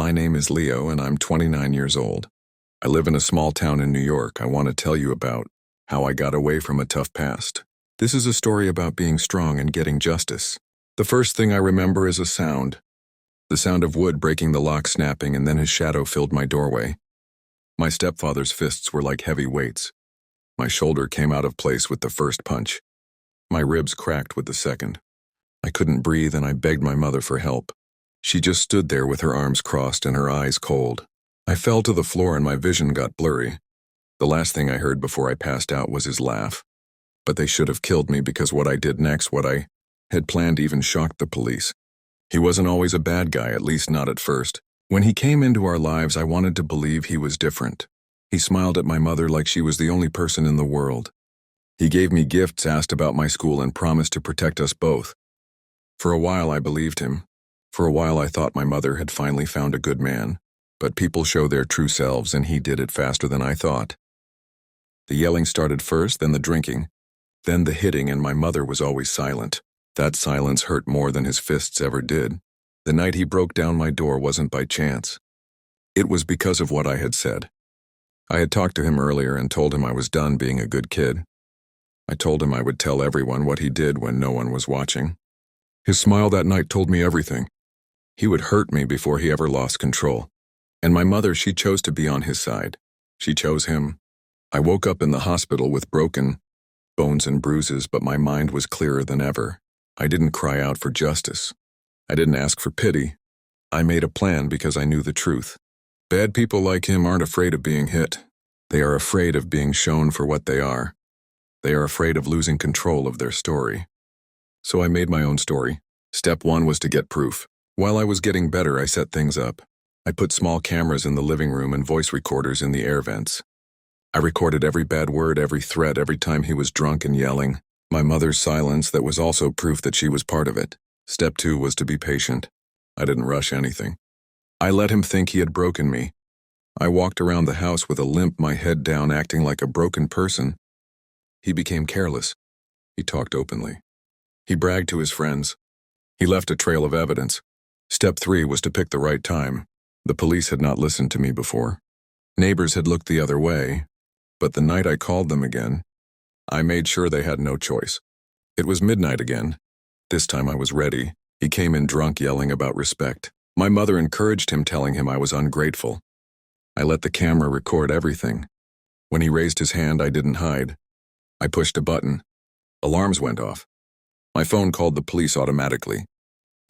My name is Leo and I'm 29 years old. I live in a small town in New York. I want to tell you about how I got away from a tough past. This is a story about being strong and getting justice. The first thing I remember is a sound. The sound of wood breaking, the lock snapping, and then his shadow filled my doorway. My stepfather's fists were like heavy weights. My shoulder came out of place with the first punch. My ribs cracked with the second. I couldn't breathe and I begged my mother for help. She just stood there with her arms crossed and her eyes cold. I fell to the floor and my vision got blurry. The last thing I heard before I passed out was his laugh. But they should have killed me because what I did next, what I had planned, even shocked the police. He wasn't always a bad guy, at least not at first. When he came into our lives, I wanted to believe he was different. He smiled at my mother like she was the only person in the world. He gave me gifts, asked about my school, and promised to protect us both. For a while I believed him. For a while I thought my mother had finally found a good man. But people show their true selves, and he did it faster than I thought. The yelling started first, then the drinking, then the hitting, and my mother was always silent. That silence hurt more than his fists ever did. The night he broke down my door wasn't by chance. It was because of what I had said. I had talked to him earlier and told him I was done being a good kid. I told him I would tell everyone what he did when no one was watching. His smile that night told me everything. He would hurt me before he ever lost control. And my mother, she chose to be on his side. She chose him. I woke up in the hospital with broken bones and bruises, but my mind was clearer than ever. I didn't cry out for justice. I didn't ask for pity. I made a plan because I knew the truth. Bad people like him aren't afraid of being hit. They are afraid of being shown for what they are. They are afraid of losing control of their story. So I made my own story. Step one was to get proof. While I was getting better, I set things up. I put small cameras in the living room and voice recorders in the air vents. I recorded every bad word, every threat, every time he was drunk and yelling. My mother's silence, that was also proof that she was part of it. Step two was to be patient. I didn't rush anything. I let him think he had broken me. I walked around the house with a limp, my head down, acting like a broken person. He became careless. He talked openly. He bragged to his friends. He left a trail of evidence. Step three was to pick the right time. The police had not listened to me before. Neighbors had looked the other way, but the night I called them again, I made sure they had no choice. It was midnight again. This time I was ready. He came in drunk, yelling about respect. My mother encouraged him, telling him I was ungrateful. I let the camera record everything. When he raised his hand, I didn't hide. I pushed a button. Alarms went off. My phone called the police automatically.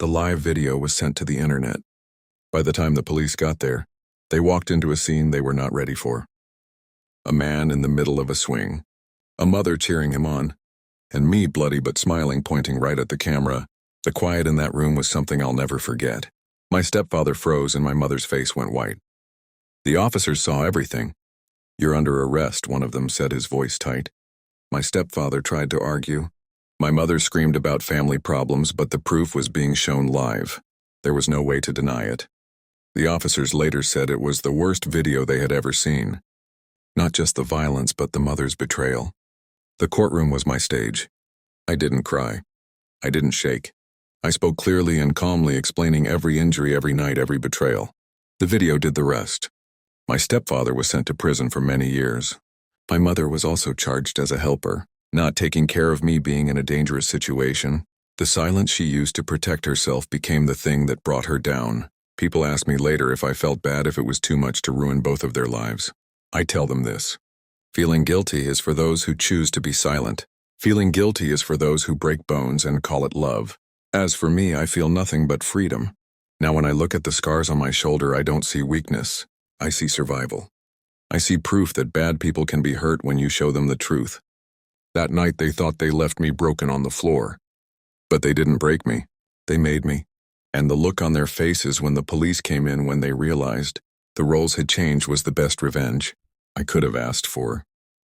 The live video was sent to the internet. By the time the police got there, they walked into a scene they were not ready for. A man in the middle of a swing, a mother cheering him on, and me, bloody but smiling, pointing right at the camera. The quiet in that room was something I'll never forget. My stepfather froze and my mother's face went white. The officers saw everything. "You're under arrest," one of them said, his voice tight. My stepfather tried to argue. My mother screamed about family problems, but the proof was being shown live. There was no way to deny it. The officers later said it was the worst video they had ever seen. Not just the violence, but the mother's betrayal. The courtroom was my stage. I didn't cry. I didn't shake. I spoke clearly and calmly, explaining every injury, every night, every betrayal. The video did the rest. My stepfather was sent to prison for many years. My mother was also charged as a helper, not taking care of me being in a dangerous situation. The silence she used to protect herself became the thing that brought her down. People asked me later if I felt bad, if it was too much to ruin both of their lives. I tell them this. Feeling guilty is for those who choose to be silent. Feeling guilty is for those who break bones and call it love. As for me, I feel nothing but freedom. Now when I look at the scars on my shoulder, I don't see weakness. I see survival. I see proof that bad people can be hurt when you show them the truth. That night they thought they left me broken on the floor. But they didn't break me. They made me. And the look on their faces when the police came in, when they realized the roles had changed, was the best revenge I could have asked for.